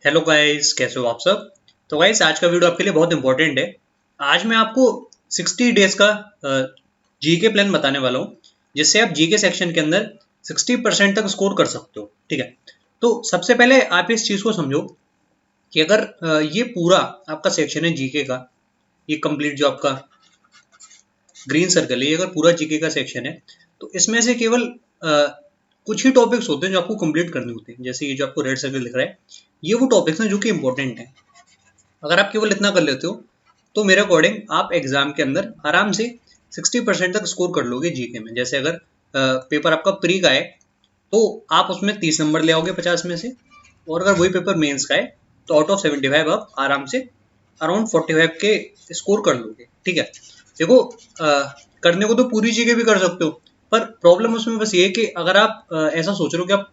Hello guys, कैसे हो आप सब। तो गाइस, आज का वीडियो आपके लिए बहुत इंपॉर्टेंट है। आज मैं आपको 60 डेज का जीके प्लान बताने वाला हूँ, जिससे आप जीके सेक्शन के अंदर 60% तक स्कोर कर सकते हो। ठीक है। तो सबसे पहले आप इस चीज़ को समझो कि अगर ये पूरा आपका सेक्शन है जीके का, ये कंप्लीट जो आपका ग्रीन सर्कल है, ये अगर पूरा जीके का सेक्शन है, तो इसमें से केवल कुछ ही टॉपिक्स होते हैं जो आपको कंप्लीट करने होते हैं। जैसे ये जो आपको रेड सर्कल दिख रहा है, ये वो टॉपिक्स हैं जो कि इंपॉर्टेंट हैं। अगर आप केवल इतना कर लेते हो तो मेरे अकॉर्डिंग आप एग्जाम के अंदर आराम से 60% तक स्कोर कर लोगे जीके में। जैसे अगर पेपर आपका प्री का है तो आप उसमें 30 नंबर ले आओगे 50 में से, और अगर वही पेपर मेंस का है तो आउट ऑफ 75 आप आराम से अराउंड 45 के स्कोर कर लोगे। ठीक है। देखो, करने को तो पूरी जीके भी कर सकते हो, पर प्रॉब्लम उसमें बस ये है कि अगर आप ऐसा सोच रहे हो कि आप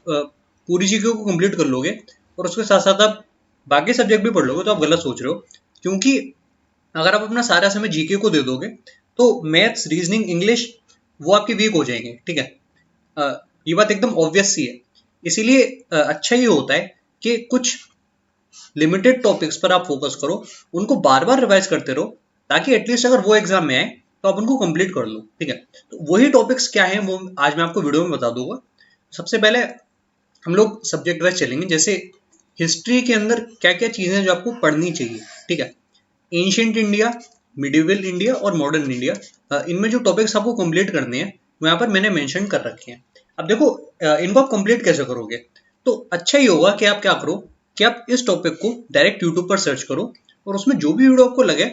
पूरी जीके को कंप्लीट कर लोगे और उसके साथ साथ आप बाकी सब्जेक्ट भी पढ़ लोगे, तो आप गलत सोच रहे हो। क्योंकि अगर आप अपना सारा समय जीके को दे दोगे तो मैथ्स, रीजनिंग, इंग्लिश वो आपके वीक हो जाएंगे। ठीक है। ये बात एकदम ऑब्वियस सी है। इसीलिए अच्छा ये होता है कि कुछ लिमिटेड टॉपिक्स पर आप फोकस करो, उनको बार बार रिवाइज करते रहो, ताकि एटलीस्ट अगर वो एग्जाम में आए तो आप उनको कंप्लीट कर लो। ठीक है। तो वही टॉपिक्स क्या है वो आज मैं आपको वीडियो में बता दूंगा। सबसे पहले हम लोग सब्जेक्ट वाइज चलेंगे। जैसे हिस्ट्री के अंदर क्या क्या चीजें जो आपको पढ़नी चाहिए। ठीक है। एंशियंट इंडिया, मिडिवल इंडिया और मॉडर्न इंडिया, इनमें जो टॉपिक्स आपको कंप्लीट करने हैं वो यहाँ पर मैंने मेंशन कर रखे हैं। अब देखो, इनको आप कंप्लीट कैसे करोगे। तो अच्छा ही होगा कि आप क्या करो कि आप इस टॉपिक को डायरेक्ट यूट्यूब पर सर्च करो, और उसमें जो भी वीडियो आपको लगे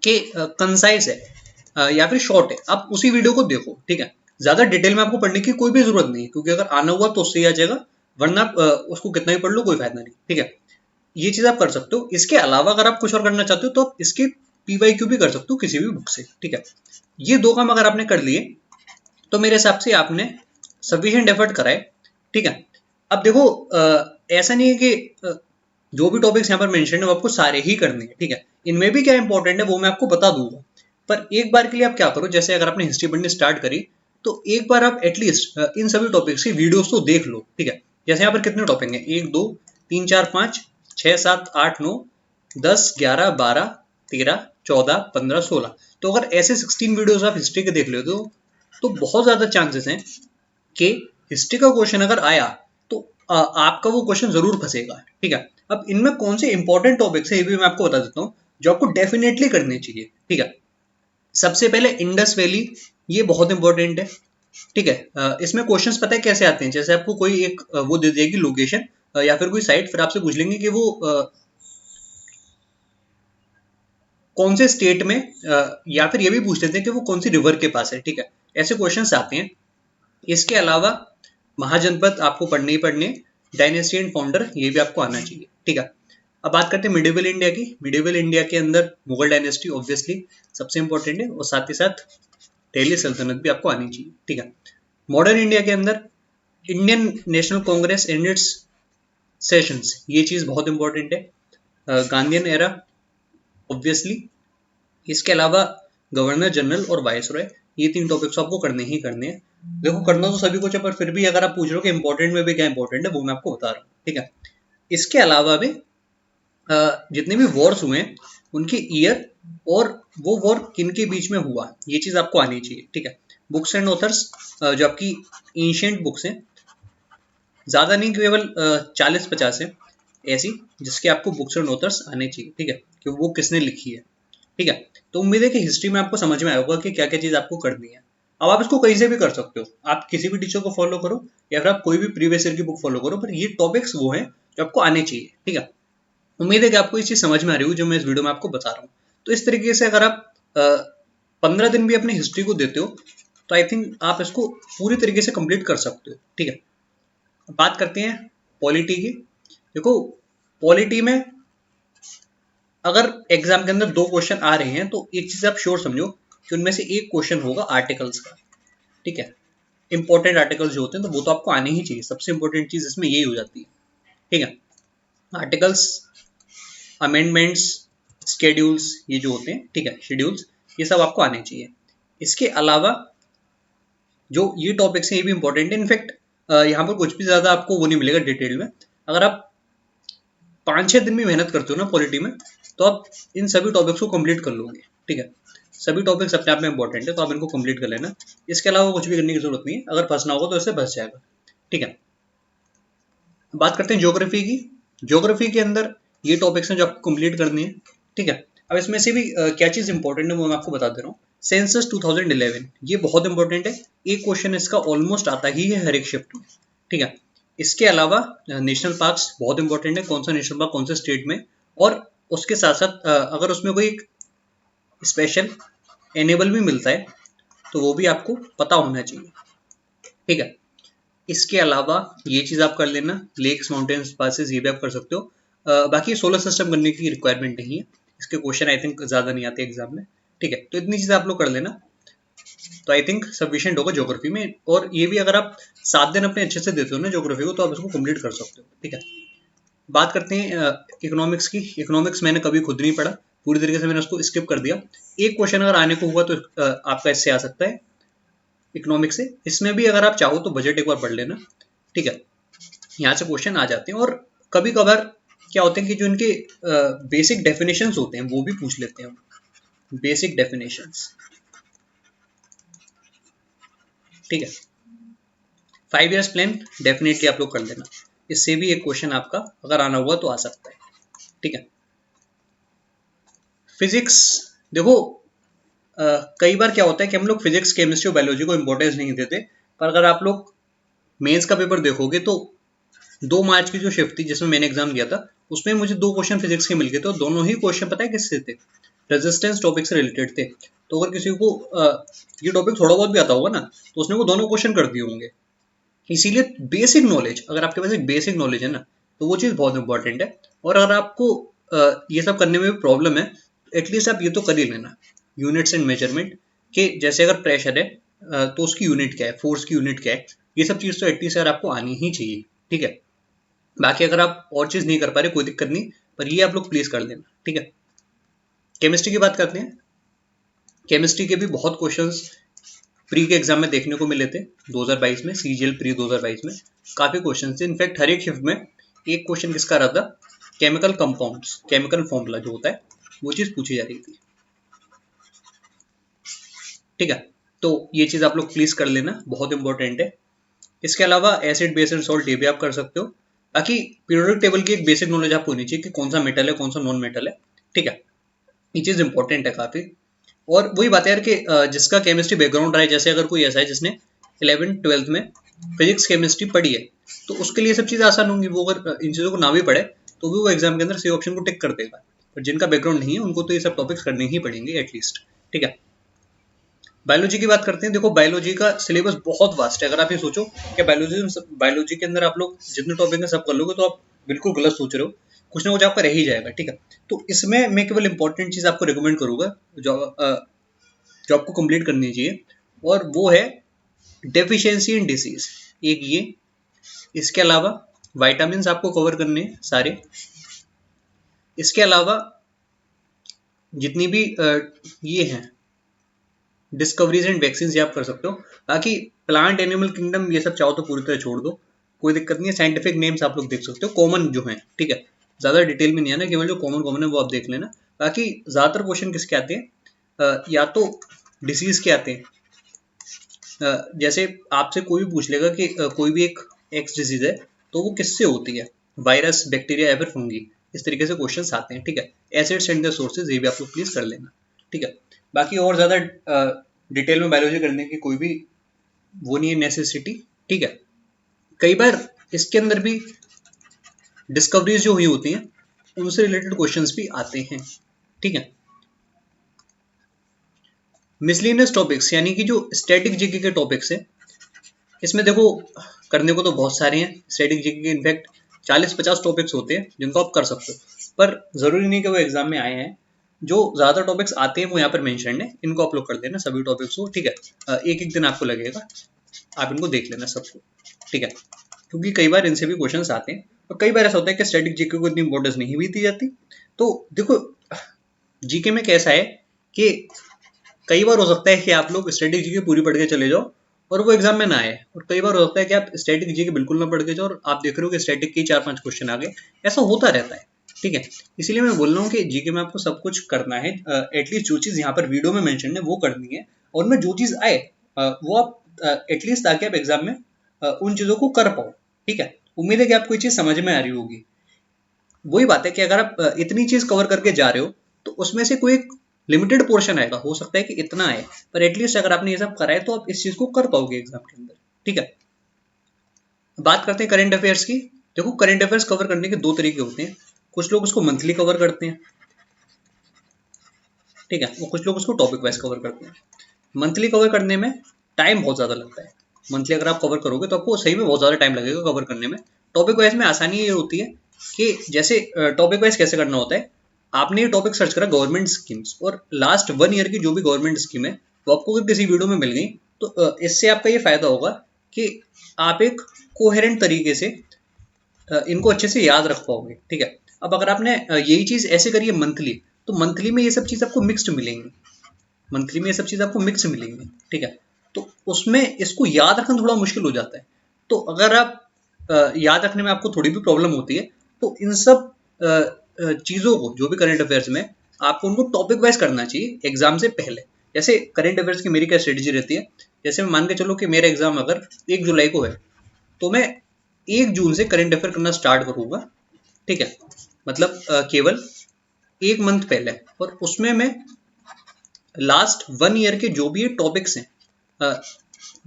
कि कंसाइज है या फिर शॉर्ट है, आप उसी वीडियो को देखो। ठीक है। ज्यादा डिटेल में आपको पढ़ने की कोई भी जरूरत नहीं है, क्योंकि अगर आना हुआ तो उससे ही आ जाएगा, वरना आप उसको कितना भी पढ़ लो कोई फायदा नहीं। ठीक है। ये चीज आप कर सकते हो। इसके अलावा अगर आप कुछ और करना चाहते हो तो आप इसके पीवाईक्यू भी कर सकते हो किसी भी बुक से। ठीक है। ये दो काम अगर आपने कर लिए तो मेरे हिसाब से आपने सफिशिएंट एफर्ट करा है। ठीक है। अब देखो, ऐसा नहीं है कि जो भी टॉपिक्स यहाँ पर मेंशन है वो आपको सारे ही करने हैं। ठीक है। इनमें भी क्या इंपॉर्टेंट है वो मैं आपको बता दूंगा, पर एक बार के लिए आप क्या करो, जैसे अगर आपने हिस्ट्री पढ़नी स्टार्ट करी तो एक बार आप एटलीस्ट इन सभी टॉपिक्स की वीडियोस तो देख लो। ठीक है। जैसे यहाँ पर कितने टॉपिक हैं, 1 2 3 4 5 6 7 8 9 10 11 12 13 14 15 16। तो अगर ऐसे 16 वीडियोस आप हिस्ट्री के देख लेते हो तो बहुत ज्यादा चांसेस हैं कि हिस्ट्री का क्वेश्चन अगर आया तो आपका वो क्वेश्चन जरूर फंसेगा। ठीक है। अब इनमें कौन से इंपॉर्टेंट टॉपिक्स है ये भी मैं आपको बता देता हूँ, जो आपको डेफिनेटली करने चाहिए। ठीक है। सबसे पहले इंडस वैली, ये बहुत इंपॉर्टेंट है। ठीक है। इसमें क्वेश्चंस पता है कैसे आते हैं, जैसे आपको कोई एक वो दे देगी लोकेशन या फिर कोई साइट, फिर आपसे पूछ लेंगे कि वो कौन से स्टेट में, या फिर ये भी पूछ लेते हैं कि वो कौन सी रिवर के पास है। ठीक है। ऐसे क्वेश्चंस आते हैं। इसके अलावा महाजनपद आपको पढ़ने ही पढ़ने, डायनेस्टी एंड फाउंडर ये भी आपको आना चाहिए। ठीक है। अब बात करते हैं मिडिवल इंडिया की। मिडिवल इंडिया के अंदर मुगल डायनेस्टी ऑब्वियसली सबसे इंपॉर्टेंट है, और साथ ही साथ दिल्ली सल्तनत भी आपको आनी चाहिए। ठीक है। मॉडर्न इंडिया के अंदर Indian national Congress and it's sessions, ये चीज बहुत इंपॉर्टेंट है। Gandhian era obviously. इसके अलावा गवर्नर जनरल और वायसरॉय, ये 3 टॉपिक्स आपको करने ही करने हैं। देखो, करना तो सभी कुछ है, पर फिर भी अगर आप पूछ रहे हो कि इंपॉर्टेंट में भी क्या इंपॉर्टेंट है वो मैं आपको बता रहा हूँ। ठीक है। इसके अलावा भी जितने भी वॉर्स हुए हैं उनके ईयर और वो वॉर किन के बीच में हुआ, ये चीज आपको आनी चाहिए। ठीक है। बुक्स एंड ऑथर्स, जो आपकी एंशियंट बुक्स हैं, ज्यादा नहीं, केवल 40-50 है ऐसी जिसके आपको बुक्स एंड ऑथर्स आने चाहिए। ठीक है। कि वो किसने लिखी है। ठीक है। तो उम्मीद है कि हिस्ट्री में आपको समझ में आया होगा कि क्या क्या चीज आपको करनी है। अब आप इसको कहीं से भी कर सकते हो, आप किसी भी टीचर को फॉलो करो या फिर आप कोई भी प्रीवियस ईयर की बुक फॉलो करो, पर ये टॉपिक्स वो हैं जो आपको आने चाहिए। ठीक है। उम्मीद है कि आपको ये चीज समझ में आ रही हो जो मैं इस वीडियो में आपको बता रहा हूँ। तो इस तरीके से अगर आप 15 दिन भी अपनी हिस्ट्री को देते हो तो आई थिंक आप इसको पूरी तरीके से कंप्लीट कर सकते हो। ठीक है। बात करते हैं पॉलिटी की। देखो, पॉलिटी में अगर एग्जाम के अंदर 2 क्वेश्चन आ रहे हैं तो एक चीज आप श्योर समझो कि उनमें से एक क्वेश्चन होगा आर्टिकल्स का। ठीक है। इंपॉर्टेंट आर्टिकल्स जो होते हैं तो वो तो आपको आने ही चाहिए, सबसे इंपॉर्टेंट चीज इसमें यही हो जाती है। ठीक है। आर्टिकल्स, अमेंडमेंट्स, स्केड्यूल्स, ये जो होते हैं, ठीक है, शेड्यूल्स, ये सब आपको आने चाहिए। इसके अलावा जो ये टॉपिक्स हैं ये भी इंपॉर्टेंट है। इनफैक्ट यहाँ पर कुछ भी ज्यादा आपको वो नहीं मिलेगा डिटेल में। अगर आप 5-6 दिन में मेहनत करते हो ना पॉलिटी में, तो आप इन सभी टॉपिक्स को कंप्लीट कर लोगे। ठीक है, सभी टॉपिक्स अपने आप में इंपॉर्टेंट है, तो आप इनको कंप्लीट कर लेना। इसके अलावा कुछ भी करने की जरूरत नहीं है, अगर फंसना होगा तो इससे बच जाएगा। ठीक है, बात करते हैं ज्योग्राफी की। ज्योग्राफी के अंदर ये टॉपिक्स हैं जो आपको कंप्लीट करनी है। ठीक है, अब इसमें से भी क्या चीज़ इंपॉर्टेंट है वो मैं आपको बता दे रहा हूँ। सेंसस 2011 ये बहुत इंपॉर्टेंट है, एक क्वेश्चन इसका ऑलमोस्ट आता ही है हर एक शिफ्ट में। ठीक है, इसके अलावा नेशनल पार्क्स बहुत इंपॉर्टेंट है, कौन सा नेशनल पार्क कौन से स्टेट में, और उसके साथ साथ अगर उसमें कोई स्पेशल एनेबल भी मिलता है तो वो भी आपको पता होना चाहिए। ठीक है, इसके अलावा ये चीज़ आप कर लेना, लेक्स माउंटेन्स पासेस ये भी आप कर सकते हो। बाकी सोलर सिस्टम करने की रिक्वायरमेंट नहीं है, इसके क्वेश्चन आई थिंक ज़्यादा नहीं आते एग्जाम में। ठीक है, तो इतनी चीज़ें आप लोग कर लेना, तो आई थिंक सफिशिएंट होगा ज्योग्राफी में। और ये भी अगर आप 7 दिन अपने अच्छे से देते हो ना ज्योग्राफी को, तो आप इसको कंप्लीट कर सकते हो। ठीक है, बात करते हैं इकोनॉमिक्स की। इकोनॉमिक्स मैंने कभी खुद नहीं पढ़ा, पूरी तरीके से मैंने उसको स्किप कर दिया। एक क्वेश्चन अगर आने को हुआ तो आपका इससे आ सकता है इकोनॉमिक्स से। इसमें भी अगर आप चाहो तो बजट एक बार पढ़ लेना। ठीक है, यहाँ से क्वेश्चन आ जाते हैं, और कभी कभार क्या होते हैं कि जो इनके बेसिक डेफिनेशंस होते हैं वो भी पूछ लेते हैं, बेसिक डेफिनेशंस। ठीक है, 5 इयर्स प्लान डेफिनेटली आप लोग कर लेना, इससे भी एक क्वेश्चन आपका अगर आना हुआ तो आ सकता है। ठीक है, फिजिक्स देखो, कई बार क्या होता है कि हम लोग फिजिक्स केमिस्ट्री और बायोलॉजी को इंपॉर्टेंस नहीं देते, पर अगर आप लोग मेंस का पेपर देखोगे तो 2 मार्च की जो शिफ्ट थी जिसमें मैंने एग्जाम दिया था, उसमें मुझे 2 क्वेश्चन फिजिक्स के मिल गए थे, और दोनों ही क्वेश्चन पता है किससे थे, रेजिस्टेंस टॉपिक से रिलेटेड थे। तो अगर किसी को ये टॉपिक थोड़ा बहुत भी आता होगा ना, तो उसने वो दोनों क्वेश्चन कर दिए होंगे। इसीलिए बेसिक नॉलेज, अगर आपके पास एक बेसिक नॉलेज है ना, तो वो चीज़ बहुत इंपॉर्टेंट है। और अगर आपको ये सब करने में भी प्रॉब्लम है, एटलीस्ट आप ये तो कर ही लेना, यूनिट्स एंड मेजरमेंट के, जैसे अगर प्रेशर है तो उसकी यूनिट क्या है, फोर्स की यूनिट क्या है, ये सब चीज़ तो एटलीस्ट यार आपको आनी ही चाहिए। ठीक है, बाकी अगर आप और चीज़ नहीं कर पा रहे कोई दिक्कत नहीं, पर ये आप लोग प्लीज़ कर लेना। ठीक है, केमिस्ट्री की बात करते हैं। केमिस्ट्री के भी बहुत क्वेश्चंस प्री के एग्जाम में देखने को मिले थे 2022 में, सीजीएल प्री 2022 में काफ़ी क्वेश्चन थे। इनफैक्ट हर एक शिफ्ट में एक क्वेश्चन किसका रहा था, केमिकल कंपाउंड्स, केमिकल फॉर्मूला जो होता है वो चीज़ पूछी जा रही थी। ठीक है, तो ये चीज़ आप लोग प्लीज़ कर लेना, बहुत इंपॉर्टेंट है। इसके अलावा एसिड बेस एंड सॉल्ट ये भी आप कर सकते हो। बाकी पीरियोडिक टेबल की एक बेसिक नॉलेज आपको होनी चाहिए कि कौन सा मेटल है कौन सा नॉन मेटल है। ठीक है, ये चीज़ इंपॉर्टेंट है काफ़ी। और वही बात है यार कि जिसका केमिस्ट्री बैकग्राउंड रहा है, जैसे अगर कोई ऐसा है जिसने 11th-12th में फिजिक्स केमिस्ट्री पढ़ी है, तो उसके लिए सब चीज़ आसान होंगी। वो अगर इन चीज़ों को ना भी पढ़े तो भी वो एग्जाम के अंदर सी ऑप्शन को टिक कर देगा। पर जिनका बैकग्राउंड नहीं है उनको तो ये सब टॉपिक्स करने ही पड़ेंगे एटलीस्ट। ठीक है, बायोलॉजी की बात करते हैं। देखो, बायोलॉजी का सिलेबस बहुत वास्ट है। अगर आप ये सोचो कि बायोलॉजी के अंदर आप लोग जितने टॉपिक है सब कर लोगे, तो आप बिल्कुल गलत सोच रहे हो, कुछ ना कुछ आपका रह ही जाएगा। ठीक है, तो इसमें मैं केवल इंपॉर्टेंट चीज़ आपको रिकमेंड करूंगा जो आपको कंप्लीट करनी चाहिए, और वो है डेफिशिएंसी इन डिसीज, एक ये। इसके अलावा विटामिन आपको कवर करने हैं सारे। इसके अलावा जितनी भी ये हैं डिस्कवरीज एंड वैक्सीन ये आप कर सकते हो। बाकी प्लांट एनिमल किंगडम ये सब चाहो तो पूरी तरह छोड़ दो, कोई दिक्कत नहीं है। साइंटिफिक नेम्स आप लोग देख सकते हो, कॉमन जो हैं। ठीक है, ज़्यादा डिटेल में नहीं है ना, केवल जो कॉमन कॉमन है वो आप देख लेना। बाकी ज़्यादातर क्वेश्चन किसके आते हैं, या तो डिसीज़ के आते हैं। जैसे आपसे कोई भी पूछ लेगा कि कोई भी एक एक्स डिजीज है तो वो किससे होती है, वायरस, बैक्टीरिया या फिर फंगी, इस तरीके से क्वेश्चंस आते हैं। ठीक है, एसिड्स एंड द सोर्सेज ये भी आप लोग प्लीज कर लेना। ठीक है, बाकी और ज़्यादा डिटेल में बायोलॉजी करने की कोई भी वो नहीं है नेसेसिटी। ठीक है, कई बार इसके अंदर भी डिस्कवरीज जो हुई होती हैं उनसे रिलेटेड क्वेश्चंस भी आते हैं। ठीक है, मिसलिनियस टॉपिक्स यानी कि जो स्टैटिक जीके के टॉपिक्स है, इसमें देखो करने को तो बहुत सारे हैं स्टैटिक जीके के। इनफैक्ट 40-50 टॉपिक्स होते हैं जिनको आप कर सकते हो, पर ज़रूरी नहीं कि वो एग्जाम में आए हैं। जो ज़्यादा टॉपिक्स आते हैं वो यहाँ पर मेंशन है, इनको आप लोग कर देना सभी टॉपिक्स को। ठीक है, एक एक दिन आपको लगेगा, आप इनको देख लेना सबको। ठीक है, क्योंकि कई बार इनसे भी क्वेश्चन आते हैं, और कई बार ऐसा होता है कि स्टैटिक जीके को इतनी इंपॉर्टेंस नहीं भी दी जाती। तो देखो जीके में कैसा है कि कई बार हो सकता है कि आप लोग स्टैटिक जीके पूरी पढ़ के चले जाओ और वो एग्जाम में ना आए, और कई बार हो सकता है कि आप स्टैटिक जीके बिल्कुल ना पढ़ के जाओ और आप देख रहे हो कि स्टैटिक के 4-5 क्वेश्चन आ गए। ऐसा होता रहता है, ठीक है। इसीलिए मैं बोल रहा हूँ कि जीके में आपको सब कुछ करना है, एटलीस्ट जो चीज़ यहाँ पर वीडियो में मेंशन है वो करनी है, और में जो चीज़ आए वो आप एटलीस्ट ताकि आप एग्जाम में उन चीज़ों को कर पाओ। ठीक है, उम्मीद है कि आपको ये चीज़ समझ में आ रही होगी। वही बात है कि अगर आप इतनी चीज़ कवर करके जा रहे हो तो उसमें से कोई एक लिमिटेड पोर्शन आएगा, हो सकता है कि इतना आए, पर एटलीस्ट अगर आपने ये सब करा है तो आप इस चीज़ को कर पाओगे एग्जाम के अंदर। ठीक है, बात करते हैं करंट अफेयर्स की। देखो, करंट अफेयर्स कवर करने के दो तरीके होते हैं। कुछ लोग उसको मंथली कवर करते हैं, ठीक है, और कुछ लोग उसको टॉपिक वाइज कवर करते हैं। मंथली कवर करने में टाइम बहुत ज़्यादा लगता है। मंथली अगर आप कवर करोगे तो आपको सही में बहुत ज़्यादा टाइम लगेगा कवर करने में। टॉपिक वाइज में आसानी ये होती है कि जैसे टॉपिक वाइज कैसे करना होता है, आपने ये टॉपिक सर्च करा गवर्नमेंट स्कीम्स, और लास्ट 1 ईयर की जो भी गवर्नमेंट स्कीम है वो आपको अगर किसी वीडियो में मिल गई तो इससे आपका ये फायदा होगा कि आप एक कोहेरेंट तरीके से इनको अच्छे से याद रख पाओगे। ठीक है, अब अगर आपने यही चीज़ ऐसे करी है मंथली, तो मंथली में ये सब चीज़ आपको मिक्स्ड मिलेंगी। मंथली में ये सब चीज़ आपको मिक्स मिलेंगी। ठीक है, तो उसमें इसको याद रखना थोड़ा मुश्किल हो जाता है। तो अगर आप याद रखने में आपको थोड़ी भी प्रॉब्लम होती है तो इन सब चीज़ों को, जो भी करंट अफेयर्स में, आपको उनको टॉपिक वाइज करना चाहिए एग्जाम से पहले। जैसे करंट अफेयर्स की मेरी क्या स्ट्रेटेजी रहती है, जैसे मैं मान के चलो कि मेरा एग्जाम अगर 1 जुलाई को है तो मैं 1 जून से करंट अफेयर करना स्टार्ट करूंगा। ठीक है, मतलब केवल 1 मंथ पहले, और उसमें मैं लास्ट 1 ईयर के जो भी टॉपिक्स हैं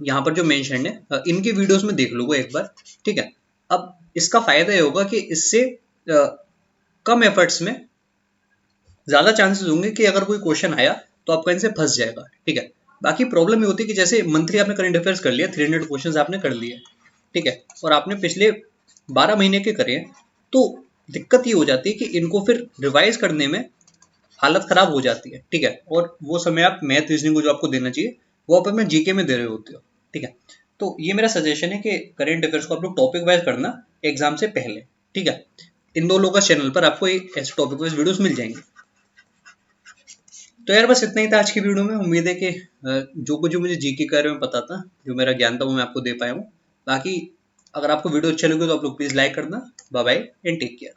यहाँ पर जो मेंशन है इनके वीडियोस में देख लूंगा एक बार। ठीक है, अब इसका फायदा ये होगा कि इससे कम एफर्ट्स में ज़्यादा चांसेस होंगे कि अगर कोई क्वेश्चन आया तो आपका इनसे फंस जाएगा। ठीक है, बाकी प्रॉब्लम ये होती है कि जैसे मंथली आपने करंट अफेयर्स कर लिया, 300 क्वेश्चन आपने कर लिए, ठीक है, और आपने पिछले 12 महीने के करे हैं, तो दिक्कत ये हो जाती है कि इनको फिर रिवाइज करने में हालत खराब हो जाती है। ठीक है, और वो समय आप मैथ रीजनिंग को जो आपको देना चाहिए वो आप अपने जीके में दे रहे होते हो। ठीक है, तो ये मेरा सजेशन है कि करंट अफेयर्स को आप लोग टॉपिक वाइज करना एग्जाम से पहले। ठीक है, इन दो लोगों का चैनल पर आपको ऐसे टॉपिक वाइज वीडियोस मिल जाएंगे। तो यार बस इतना ही था आज की वीडियो में। उम्मीद है कि जो कुछ मुझे जीके के बारे में पता था, जो मेरा ज्ञान था, वो मैं आपको दे पाया हूँ। बाकी अगर आपको वीडियो अच्छा लगे तो आप लोग प्लीज़ लाइक करना। Bye bye and take care.